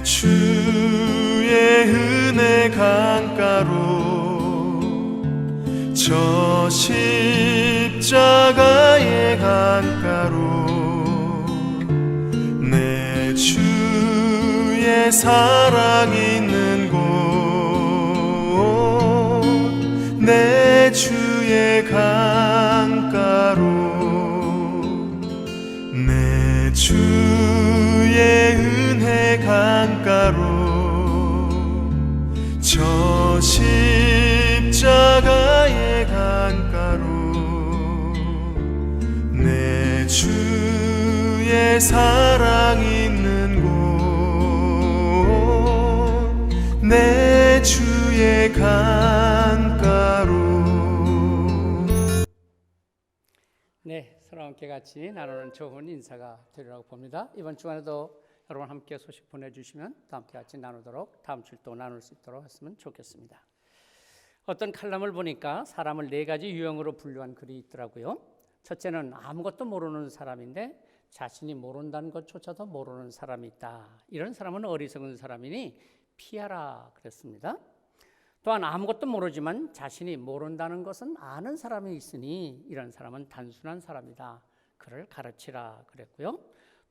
주의 은혜 강가로 저 십자가의 강가로 내 주의 사랑 있는 곳 내 주의 강가로 내 주의 은혜 강가로 저 십자가의 강가로 내 주의 사랑 있는 곳 내 주의 강가로. 네, 서로 함께 같이 나누는 좋은 인사가 되리라고 봅니다. 이번 주간에도 여러분 함께 소식 보내주시면 또 함께 같이 나누도록, 다음 주에 또 나눌 수 있도록 했으면 좋겠습니다. 어떤 칼럼을 보니까 사람을 4가지 유형으로 분류한 글이 있더라고요. 첫째는 아무것도 모르는 사람인데 자신이 모른다는 것조차도 모르는 사람이 있다. 이런 사람은 어리석은 사람이니 피하라 그랬습니다. 또한 아무것도 모르지만 자신이 모른다는 것은 아는 사람이 있으니 이런 사람은 단순한 사람이다. 그를 가르치라 그랬고요.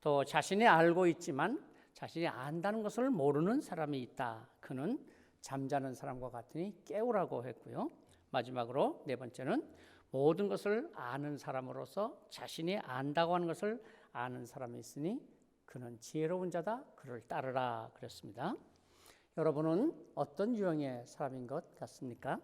또 자신이 알고 있지만 자신이 안다는 것을 모르는 사람이 있다. 그는 잠자는 사람과 같으니 깨우라고 했고요. 마지막으로 4번째는 모든 것을 아는 사람으로서 자신이 안다고 하는 것을 아는 사람이 있으니 그는 지혜로운 자다. 그를 따르라 그랬습니다. 여러분은 어떤 유형의 사람인 것 같습니까?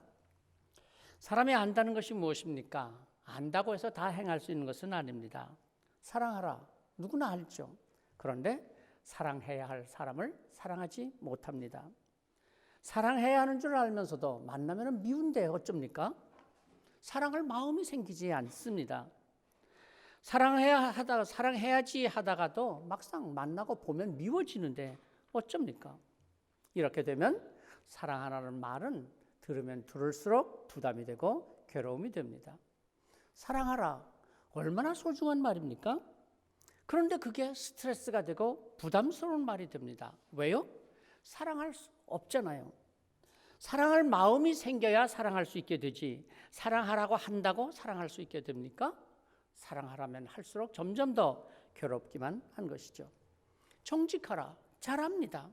사람이 안다는 것이 무엇입니까? 안다고 해서 다 행할 수 있는 것은 아닙니다. 사랑하라. 누구나 알죠. 그런데 사랑해야 할 사람을 사랑하지 못합니다. 사랑해야 하는 줄 알면서도 만나면 미운데 어쩝니까? 사랑할 마음이 생기지 않습니다. 사랑해야지 하다가도 막상 만나고 보면 미워지는데 어쩝니까? 이렇게 되면 사랑하라는 말은 들으면 들을수록 부담이 되고 괴로움이 됩니다. 사랑하라. 얼마나 소중한 말입니까? 그런데 그게 스트레스가 되고 부담스러운 말이 됩니다. 왜요? 사랑할 수 없잖아요. 사랑할 마음이 생겨야 사랑할 수 있게 되지, 사랑하라고 한다고 사랑할 수 있게 됩니까? 사랑하라면 할수록 점점 더 괴롭기만 한 것이죠. 정직하라. 잘합니다.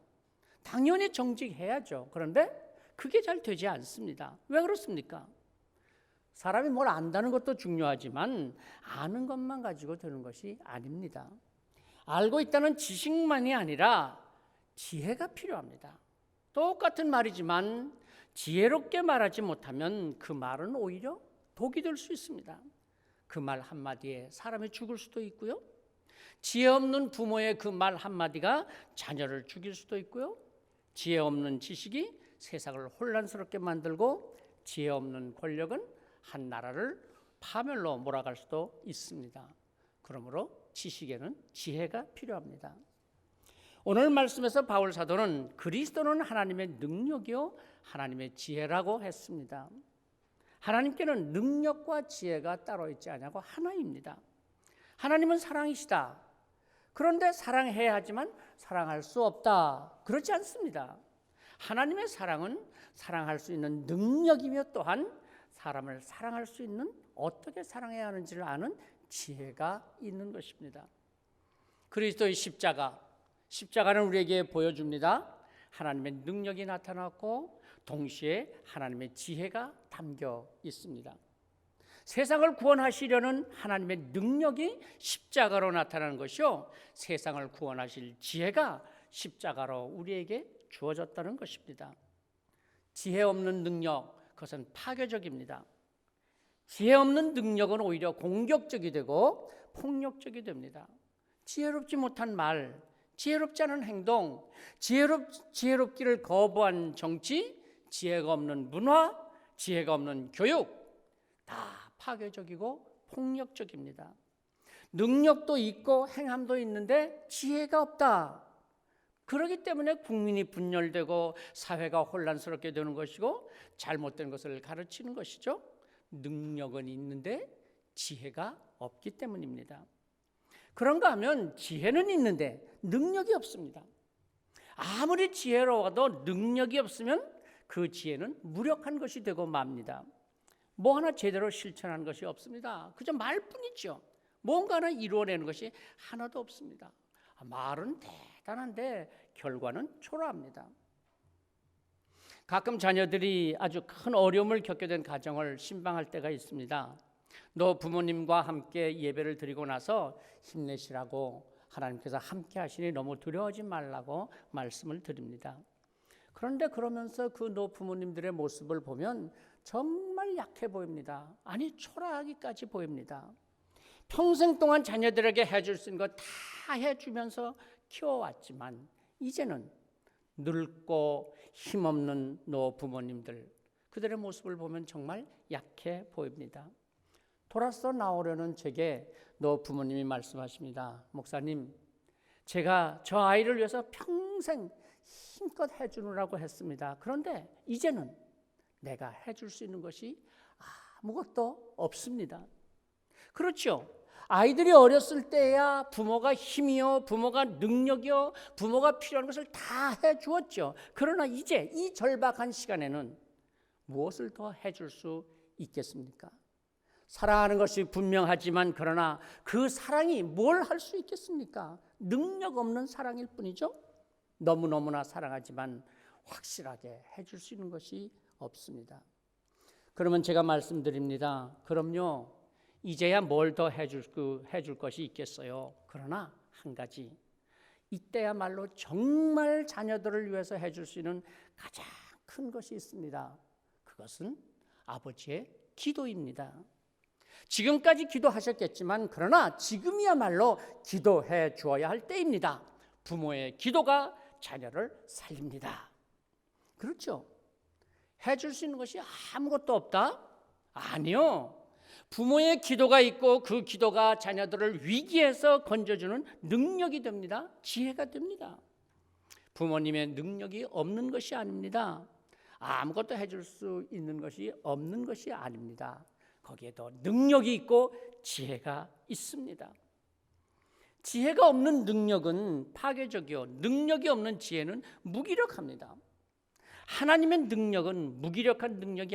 당연히 정직해야죠. 그런데 그게 잘 되지 않습니다. 왜 그렇습니까? 사람이 뭘 안다는 것도 중요하지만 아는 것만 가지고 되는 것이 아닙니다. 알고 있다는 지식만이 아니라 지혜가 필요합니다. 똑같은 말이지만 지혜롭게 말하지 못하면 그 말은 오히려 독이 될 수 있습니다. 그 말 한마디에 사람이 죽을 수도 있고요. 지혜 없는 부모의 그 말 한마디가 자녀를 죽일 수도 있고요. 지혜 없는 지식이 세상을 혼란스럽게 만들고 지혜 없는 권력은 한 나라를 파멸로 몰아갈 수도 있습니다. 그러므로 지식에는 지혜가 필요합니다. 오늘 말씀에서 바울 사도는 그리스도는 하나님의 능력이요 하나님의 지혜라고 했습니다. 하나님께는 능력과 지혜가 따로 있지 않냐고 하나입니다. 하나님은 사랑이시다. 그런데 사랑해야 하지만 사랑할 수 없다. 그렇지 않습니다. 하나님의 사랑은 사랑할 수 있는 능력이며 또한 사람을 사랑할 수 있는, 어떻게 사랑해야 하는지를 아는 지혜가 있는 것입니다. 그리스도의 십자가는 우리에게 보여줍니다. 하나님의 능력이 나타났고 동시에 하나님의 지혜가 담겨 있습니다. 세상을 구원하시려는 하나님의 능력이 십자가로 나타나는 것이요, 세상을 구원하실 지혜가 십자가로 우리에게 주어졌다는 것입니다. 지혜 없는 능력, 그것은 파괴적입니다. 지혜 없는 능력은 오히려 공격적이 되고 폭력적이 됩니다. 지혜롭지 못한 말, 지혜롭지 않은 행동, 지혜롭기를 거부한 정치, 지혜가 없는 문화, 지혜가 없는 교육, 다 파괴적이고 폭력적입니다. 능력도 있고 행함도 있는데 지혜가 없다. 그렇기 때문에 국민이 분열되고 사회가 혼란스럽게 되는 것이고 잘못된 것을 가르치는 것이죠. 능력은 있는데 지혜가 없기 때문입니다. 그런가 하면 지혜는 있는데 능력이 없습니다. 아무리 지혜로워도 능력이 없으면 그 지혜는 무력한 것이 되고 맙니다. 뭐 하나 제대로 실천하는 것이 없습니다. 그저 말뿐이죠. 뭔가 하나 이루어내는 것이 하나도 없습니다. 말은 대단한데 결과는 초라합니다. 가끔 자녀들이 아주 큰 어려움을 겪게 된 가정을 신방할 때가 있습니다. 너 부모님과 함께 예배를 드리고 나서 힘내시라고 하나님께서 함께 하시니 너무 두려워하지 말라고 말씀을 드립니다. 그런데 그러면서 그 너 부모님들의 모습을 보면 정말 약해 보입니다. 아니 초라하기까지 보입니다. 평생 동안 자녀들에게 해줄 수 있는 거 다 해주면서 키워왔지만 이제는 늙고 힘없는 너 부모님들, 그들의 모습을 보면 정말 약해 보입니다. 돌아서 나오려는 제게 너 부모님이 말씀하십니다. 목사님, 제가 저 아이를 위해서 평생 힘껏 해주느라고 했습니다. 그런데 이제는 내가 해줄 수 있는 것이 아무것도 없습니다. 그렇죠. 아이들이 어렸을 때야 부모가 힘이요, 부모가 능력이요, 부모가 필요한 것을 다 해주었죠. 그러나 이제 이 절박한 시간에는 무엇을 더 해줄 수 있겠습니까? 사랑하는 것이 분명하지만 그러나 그 사랑이 뭘 할 수 있겠습니까? 능력 없는 사랑일 뿐이죠. 너무너무나 사랑하지만 확실하게 해줄 수 있는 것이 없습니다. 그러면 제가 말씀드립니다. 그럼요, 이제야 뭘 더 해줄 것이 있겠어요. 그러나 한 가지, 이때야말로 정말 자녀들을 위해서 해줄 수 있는 가장 큰 것이 있습니다. 그것은 아버지의 기도입니다. 지금까지 기도하셨겠지만 그러나 지금이야말로 기도해 주어야 할 때입니다. 부모의 기도가 자녀를 살립니다. 그렇죠? 해줄 수 있는 것이 아무것도 없다? 아니요. 부모의 기도가 있고 그 기도가 자녀들을 위기에서 건져주는 능력이 됩니다. 지혜가 됩니다. 부모님의 능력이 없는 것이 아닙니다. 아무것도 해줄 수 있는 것이 없는 것이 아닙니다. 거기에도 능력이 있고 지혜가 있습니다. 지혜가 없는 능력은 파괴적이요, 능력이 없는 지혜는 무기력합니다. 하나님의 능력은 무기력한 능력이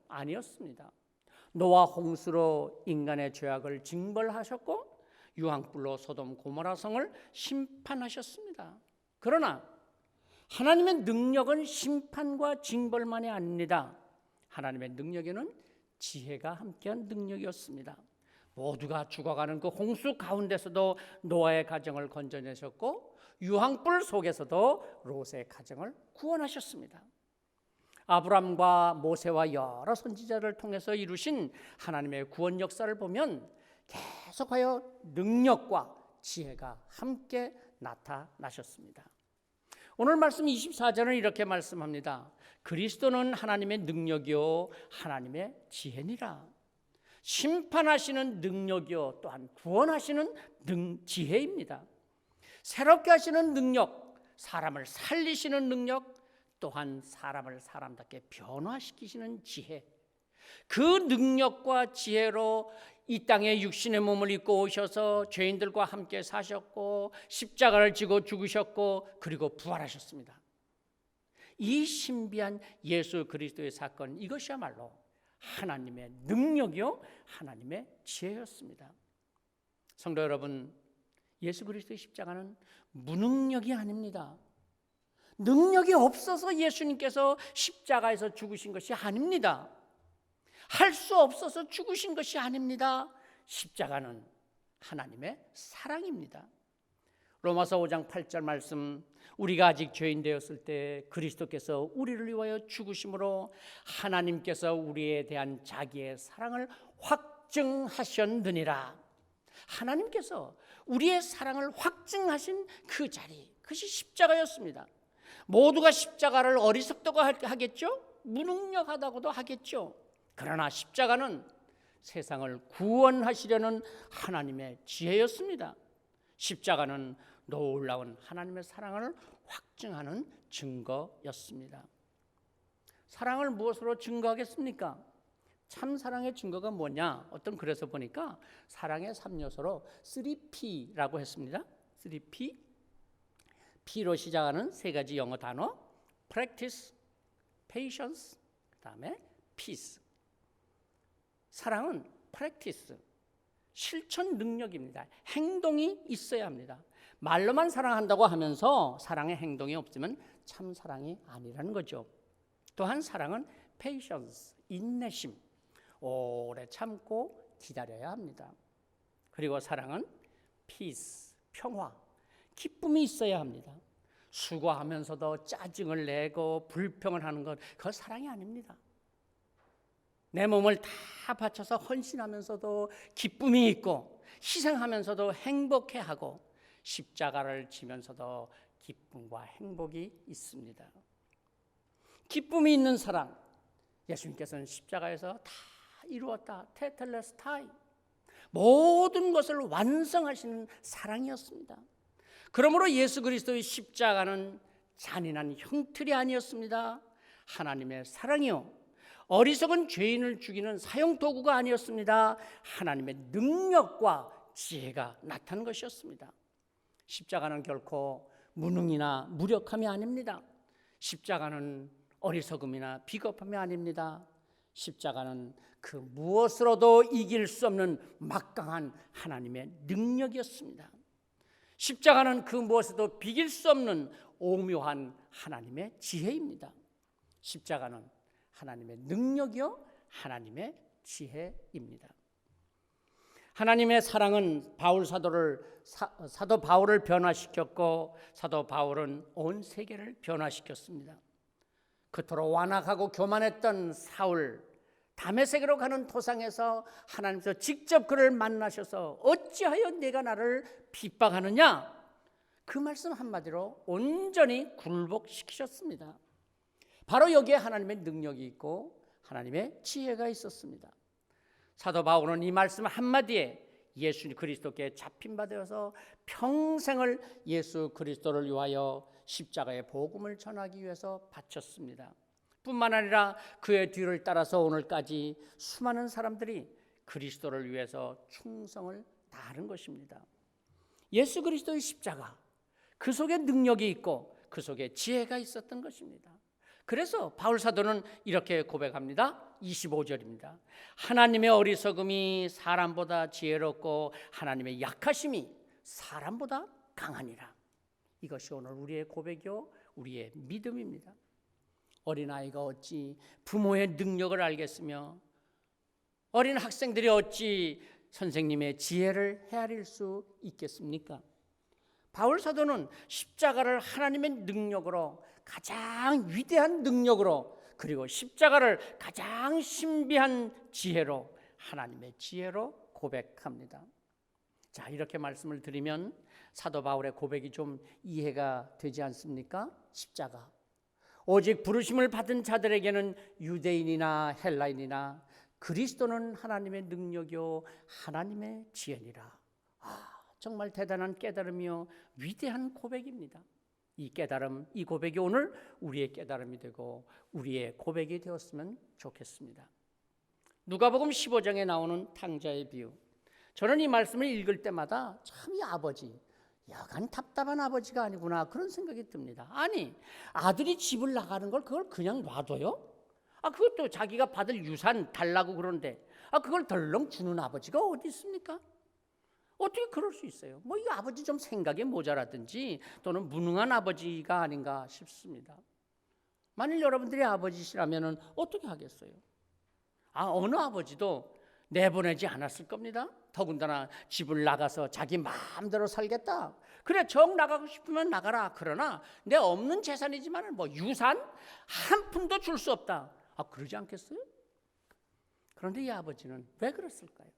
아니었습니다. 노아 홍수로 인간의 죄악을 징벌하셨고 유황불로 소돔 고모라 성을 심판하셨습니다. 그러나 하나님의 능력은 심판과 징벌만이 아닙니다. 하나님의 능력에는 지혜가 함께한 능력이었습니다. 모두가 죽어가는 그 홍수 가운데서도 노아의 가정을 건져내셨고 유황불 속에서도 롯의 가정을 구원하셨습니다. 아브람과 모세와 여러 선지자를 통해서 이루신 하나님의 구원 역사를 보면 계속하여 능력과 지혜가 함께 나타나셨습니다. 오늘 말씀 24절은 이렇게 말씀합니다. 그리스도는 하나님의 능력이요 하나님의 지혜니라. 심판하시는 능력이요 또한 구원하시는 지혜입니다. 새롭게 하시는 능력, 사람을 살리시는 능력, 또한 사람을 사람답게 변화시키시는 지혜, 그 능력과 지혜로 이 땅에 육신의 몸을 입고 오셔서 죄인들과 함께 사셨고 십자가를 지고 죽으셨고 그리고 부활하셨습니다. 이 신비한 예수 그리스도의 사건, 이것이야말로 하나님의 능력이요 하나님의 지혜였습니다. 성도 여러분, 예수 그리스도의 십자가는 무능력이 아닙니다. 능력이 없어서 예수님께서 십자가에서 죽으신 것이 아닙니다. 할 수 없어서 죽으신 것이 아닙니다. 십자가는 하나님의 사랑입니다. 로마서 5장 8절 말씀, 우리가 아직 죄인 되었을 때 그리스도께서 우리를 위하여 죽으심으로 하나님께서 우리에 대한 자기의 사랑을 확증하셨느니라. 하나님께서 우리의 사랑을 확증하신 그 자리, 그것이 십자가였습니다. 모두가 십자가를 어리석다고 하겠죠? 무능력하다고도 하겠죠. 그러나 십자가는 세상을 구원하시려는 하나님의 지혜였습니다. 십자가는 놀라운 하나님의 사랑을 확증하는 증거였습니다. 사랑을 무엇으로 증거하겠습니까? 참 사랑의 증거가 뭐냐? 어떤 글에서 보니까 사랑의 3요소로 3P라고 했습니다. 3P. P로 시작하는 세 가지 영어 단어. Practice, Patience, 그다음에 Peace. 사랑은 practice, 실천 능력입니다. 행동이 있어야 합니다. 말로만 사랑한다고 하면서 사랑의 행동이 없으면 참 사랑이 아니라는 거죠. 또한 사랑은 patience, 인내심, 오래 참고 기다려야 합니다. 그리고 사랑은 peace, 평화, 기쁨이 있어야 합니다. 수고하면서도 짜증을 내고 불평을 하는 것, 그건 사랑이 아닙니다. 내 몸을 다 바쳐서 헌신하면서도 기쁨이 있고 희생하면서도 행복해하고 십자가를 지면서도 기쁨과 행복이 있습니다. 기쁨이 있는 사랑, 예수님께서는 십자가에서 다 이루었다, 테텔레스타이, 모든 것을 완성하시는 사랑이었습니다. 그러므로 예수 그리스도의 십자가는 잔인한 형틀이 아니었습니다. 하나님의 사랑이요, 어리석은 죄인을 죽이는 사용도구가 아니었습니다. 하나님의 능력과 지혜가 나타난 것이었습니다. 십자가는 결코 무능이나 무력함이 아닙니다. 십자가는 어리석음이나 비겁함이 아닙니다. 십자가는 그 무엇으로도 이길 수 없는 막강한 하나님의 능력이었습니다. 십자가는 그 무엇에도 비길 수 없는 오묘한 하나님의 지혜입니다. 십자가는 하나님의 능력이요, 하나님의 지혜입니다. 하나님의 사랑은 사도 바울을 변화시켰고 사도 바울은 온 세계를 변화시켰습니다. 그토록 완악하고 교만했던 사울, 다메섹으로 가는 도상에서 하나님께서 직접 그를 만나셔서 어찌하여 내가 나를 핍박하느냐, 그 말씀 한마디로 온전히 굴복시키셨습니다. 바로 여기에 하나님의 능력이 있고 하나님의 지혜가 있었습니다. 사도 바울은 이 말씀 한마디에 예수 그리스도께 잡힌 바 되어서 평생을 예수 그리스도를 위하여 십자가의 복음을 전하기 위해서 바쳤습니다. 뿐만 아니라 그의 뒤를 따라서 오늘까지 수많은 사람들이 그리스도를 위해서 충성을 다하는 것입니다. 예수 그리스도의 십자가, 그 속에 능력이 있고 그 속에 지혜가 있었던 것입니다. 그래서 바울 사도는 이렇게 고백합니다. 25절입니다. 하나님의 어리석음이 사람보다 지혜롭고 하나님의 약하심이 사람보다 강하니라. 이것이 오늘 우리의 고백이요, 우리의 믿음입니다. 어린아이가 어찌 부모의 능력을 알겠으며 어린 학생들이 어찌 선생님의 지혜를 헤아릴 수 있겠습니까? 바울 사도는 십자가를 하나님의 능력으로, 가장 위대한 능력으로, 그리고 십자가를 가장 신비한 지혜로, 하나님의 지혜로 고백합니다. 자, 이렇게 말씀을 드리면 사도 바울의 고백이 좀 이해가 되지 않습니까? 십자가, 오직 부르심을 받은 자들에게는 유대인이나 헬라인이나 그리스도는 하나님의 능력이요 하나님의 지혜니라. 정말 대단한 깨달음이요 위대한 고백입니다. 이 깨달음, 이 고백이 오늘 우리의 깨달음이 되고 우리의 고백이 되었으면 좋겠습니다. 누가복음 15장에 나오는 탕자의 비유, 저는 이 말씀을 읽을 때마다 참 이 아버지, 여간 답답한 아버지가 아니구나, 그런 생각이 듭니다. 아니, 아들이 집을 나가는 걸 그걸 그냥 놔둬요? 그것도 자기가 받을 유산 달라고 그러는데 그걸 덜렁 주는 아버지가 어디 있습니까? 어떻게 그럴 수 있어요? 이 아버지 좀 생각이 모자라든지 또는 무능한 아버지가 아닌가 싶습니다. 만일 여러분들이 아버지시라면 어떻게 하겠어요? 어느 아버지도 내보내지 않았을 겁니다. 더군다나 집을 나가서 자기 마음대로 살겠다, 그래 정 나가고 싶으면 나가라, 그러나 내 없는 재산이지만 유산 한 푼도 줄 수 없다, 그러지 않겠어요? 그런데 이 아버지는 왜 그랬을까요?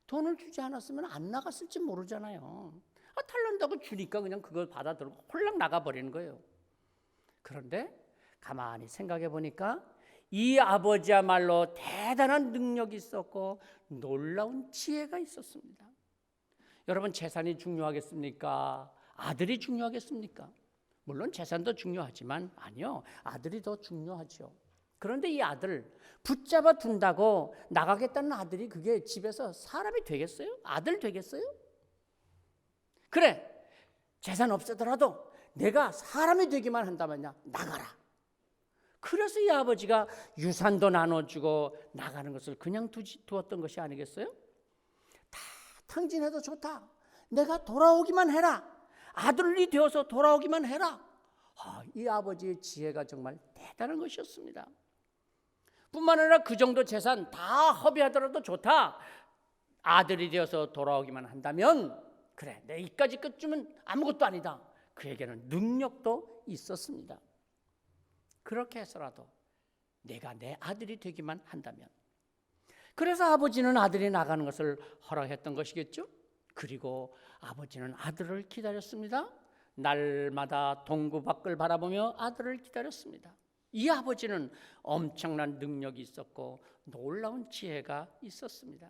돈을 주지 않았으면 안 나갔을지 모르잖아요. 달란다고 주니까 그냥 그걸 받아들고 홀랑 나가버리는 거예요. 그런데 가만히 생각해 보니까 이 아버지야말로 대단한 능력이 있었고 놀라운 지혜가 있었습니다. 여러분, 재산이 중요하겠습니까? 아들이 중요하겠습니까? 물론 재산도 중요하지만 아니요, 아들이 더 중요하죠. 그런데 이 아들 붙잡아 둔다고 나가겠다는 아들이 그게 집에서 사람이 되겠어요? 아들 되겠어요? 그래, 재산 없애더라도 내가 사람이 되기만 한다면야 나가라. 그래서 이 아버지가 유산도 나눠주고 나가는 것을 그냥 두었던 것이 아니겠어요? 다 탕진해도 좋다. 내가 돌아오기만 해라. 아들이 되어서 돌아오기만 해라. 이 아버지의 지혜가 정말 대단한 것이었습니다. 뿐만 아니라 그 정도 재산 다 허비하더라도 좋다. 아들이 되어서 돌아오기만 한다면 그래, 내 이까지 끝주면 아무것도 아니다. 그에게는 능력도 있었습니다. 그렇게 해서라도 내가 내 아들이 되기만 한다면. 그래서 아버지는 아들이 나가는 것을 허락했던 것이겠죠. 그리고 아버지는 아들을 기다렸습니다. 날마다 동구 밖을 바라보며 아들을 기다렸습니다. 이 아버지는 엄청난 능력이 있었고 놀라운 지혜가 있었습니다.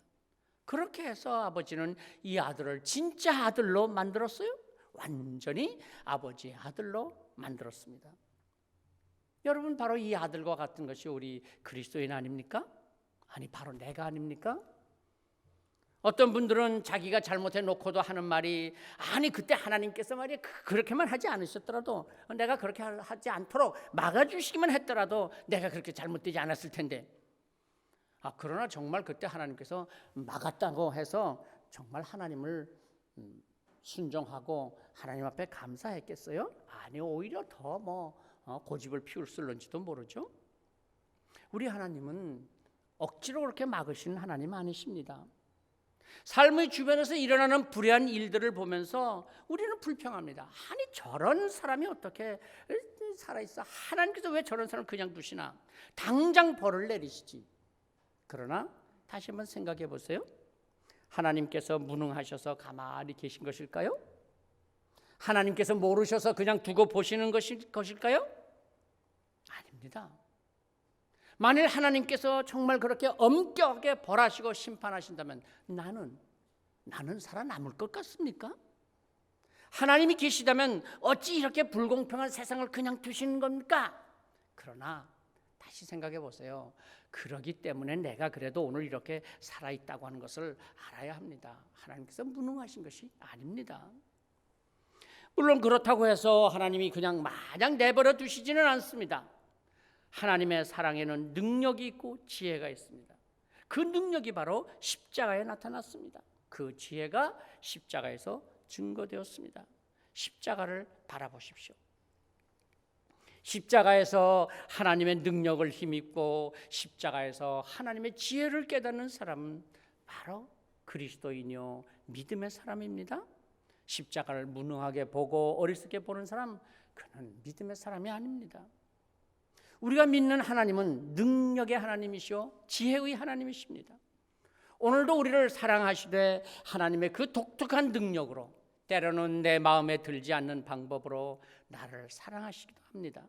그렇게 해서 아버지는 이 아들을 진짜 아들로 만들었어요. 완전히 아버지의 아들로 만들었습니다. 여러분, 바로 이 아들과 같은 것이 우리 그리스도인 아닙니까? 아니, 바로 내가 아닙니까? 어떤 분들은 자기가 잘못해 놓고도 하는 말이, 아니 그때 하나님께서 말이야 그렇게만 하지 않으셨더라도, 내가 그렇게 하지 않도록 막아주시기만 했더라도 내가 그렇게 잘못되지 않았을 텐데. 그러나 정말 그때 하나님께서 막았다고 해서 정말 하나님을 순종하고 하나님 앞에 감사했겠어요? 아니, 오히려 더 고집을 피울을런지도 모르죠. 우리 하나님은 억지로 그렇게 막으시는 하나님 아니십니다. 삶의 주변에서 일어나는 불의한 일들을 보면서 우리는 불평합니다. 아니, 저런 사람이 어떻게 살아있어? 하나님께서 왜 저런 사람을 그냥 두시나? 당장 벌을 내리시지. 그러나 다시 한번 생각해 보세요. 하나님께서 무능하셔서 가만히 계신 것일까요? 하나님께서 모르셔서 그냥 두고 보시는 것일까요? 아닙니다. 만일 하나님께서 정말 그렇게 엄격하게 벌하시고 심판하신다면 나는 살아남을 것 같습니까? 하나님이 계시다면 어찌 이렇게 불공평한 세상을 그냥 두시는 겁니까? 그러나 다시 생각해 보세요. 그러기 때문에 내가 그래도 오늘 이렇게 살아있다고 하는 것을 알아야 합니다. 하나님께서 무능하신 것이 아닙니다. 물론 그렇다고 해서 하나님이 그냥 마냥 내버려 두시지는 않습니다. 하나님의 사랑에는 능력이 있고 지혜가 있습니다. 그 능력이 바로 십자가에 나타났습니다. 그 지혜가 십자가에서 증거되었습니다. 십자가를 바라보십시오. 십자가에서 하나님의 능력을 힘입고 십자가에서 하나님의 지혜를 깨닫는 사람은 바로 그리스도인이요 믿음의 사람입니다. 십자가를 무능하게 보고 어리석게 보는 사람, 그는 믿음의 사람이 아닙니다. 우리가 믿는 하나님은 능력의 하나님이시오 지혜의 하나님이십니다. 오늘도 우리를 사랑하시되 하나님의 그 독특한 능력으로, 때로는 내 마음에 들지 않는 방법으로 나를 사랑하시기도 합니다.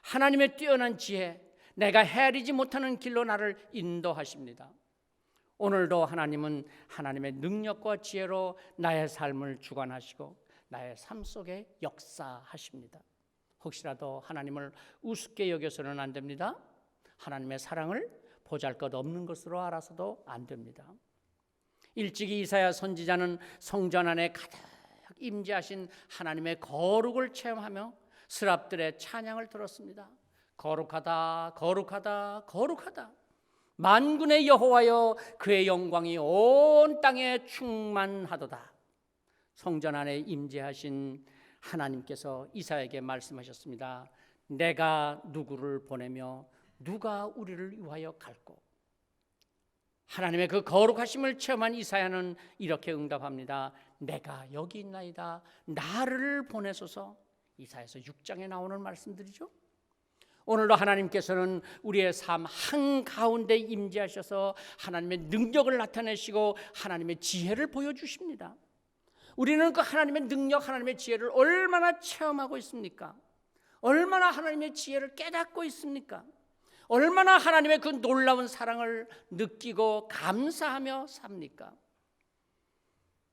하나님의 뛰어난 지혜, 내가 헤아리지 못하는 길로 나를 인도하십니다. 오늘도 하나님은 하나님의 능력과 지혜로 나의 삶을 주관하시고 나의 삶 속에 역사하십니다. 혹시라도 하나님을 우습게 여겨서는 안 됩니다. 하나님의 사랑을 보잘것없는 것으로 알아서도 안 됩니다. 일찍이 이사야 선지자는 성전 안에 가득 임재하신 하나님의 거룩을 체험하며 스랍들의 찬양을 들었습니다. 거룩하다, 거룩하다, 거룩하다. 만군의 여호와여, 그의 영광이 온 땅에 충만하도다. 성전 안에 임재하신 하나님께서 이사야에게 말씀하셨습니다. 내가 누구를 보내며 누가 우리를 위하여 갈꼬? 하나님의 그 거룩하심을 체험한 이사야는 이렇게 응답합니다. 내가 여기 있나이다. 나를 보내소서. 이사야서 6장에 나오는 말씀들이죠. 오늘도 하나님께서는 우리의 삶 한가운데 임재하셔서 하나님의 능력을 나타내시고 하나님의 지혜를 보여주십니다. 우리는 그 하나님의 능력, 하나님의 지혜를 얼마나 체험하고 있습니까? 얼마나 하나님의 지혜를 깨닫고 있습니까? 얼마나 하나님의 그 놀라운 사랑을 느끼고 감사하며 삽니까?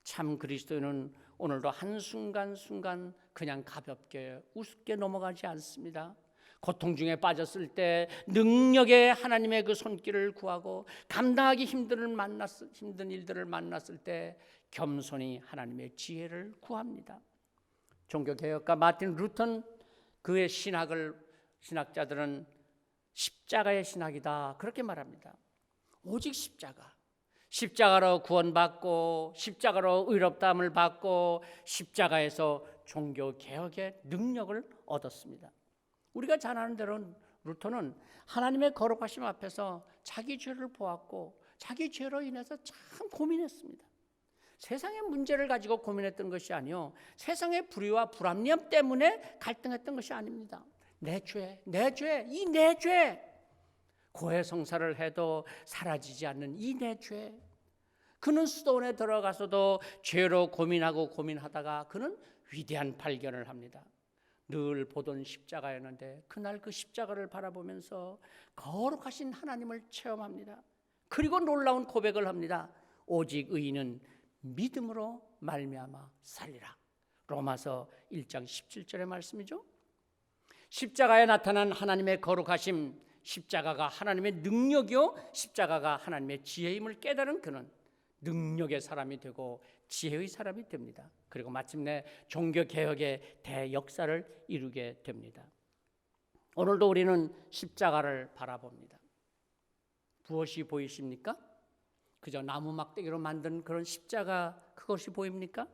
참 그리스도인은 오늘도 한순간순간 그냥 가볍게 우습게 넘어가지 않습니다. 고통 중에 빠졌을 때 능력의 하나님의 그 손길을 구하고 감당하기 힘든 일들을 만났을 때 겸손히 하나님의 지혜를 구합니다. 종교개혁가 마틴 루터는 그의 신학자들은 십자가의 신학이다 그렇게 말합니다. 오직 십자가로 구원받고 십자가로 의롭다함을 받고 십자가에서 종교개혁의 능력을 얻었습니다. 우리가 잘 아는 대로 루터는 하나님의 거룩하심 앞에서 자기 죄를 보았고 자기 죄로 인해서 참 고민했습니다. 세상의 문제를 가지고 고민했던 것이 아니요, 세상의 불의와 불합리함 때문에 갈등했던 것이 아닙니다. 내 죄, 고해성사를 해도 사라지지 않는 이 내 죄. 그는 수도원에 들어가서도 죄로 고민하다가 그는 위대한 발견을 합니다. 늘 보던 십자가였는데 그날 그 십자가를 바라보면서 거룩하신 하나님을 체험합니다. 그리고 놀라운 고백을 합니다. 오직 의인은 믿음으로 말미암아 살리라. 로마서 1장 17절의 말씀이죠. 십자가에 나타난 하나님의 거룩하심, 십자가가 하나님의 능력이요 십자가가 하나님의 지혜임을 깨달은 그는 능력의 사람이 되고 지혜의 사람이 됩니다. 그리고 마침내 종교개혁의 대역사를 이루게 됩니다. 오늘도 우리는 십자가를 바라봅니다. 무엇이 보이십니까? 그저 나무 막대기로 만든 그런 십자가, 그것이 보입니까?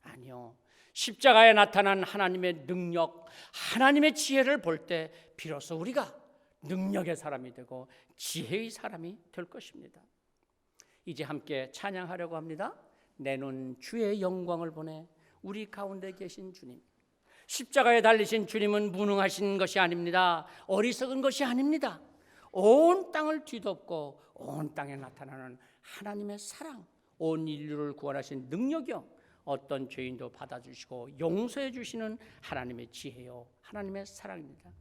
아니요. 십자가에 나타난 하나님의 능력, 하나님의 지혜를 볼 때 비로소 우리가 능력의 사람이 되고 지혜의 사람이 될 것입니다. 이제 함께 찬양하려고 합니다. 내 눈 주의 영광을 보내. 우리 가운데 계신 주님, 십자가에 달리신 주님은 무능하신 것이 아닙니다. 어리석은 것이 아닙니다. 온 땅을 뒤덮고 온 땅에 나타나는 하나님의 사랑, 온 인류를 구원하신 능력이요, 어떤 죄인도 받아주시고 용서해 주시는 하나님의 지혜요, 하나님의 사랑입니다.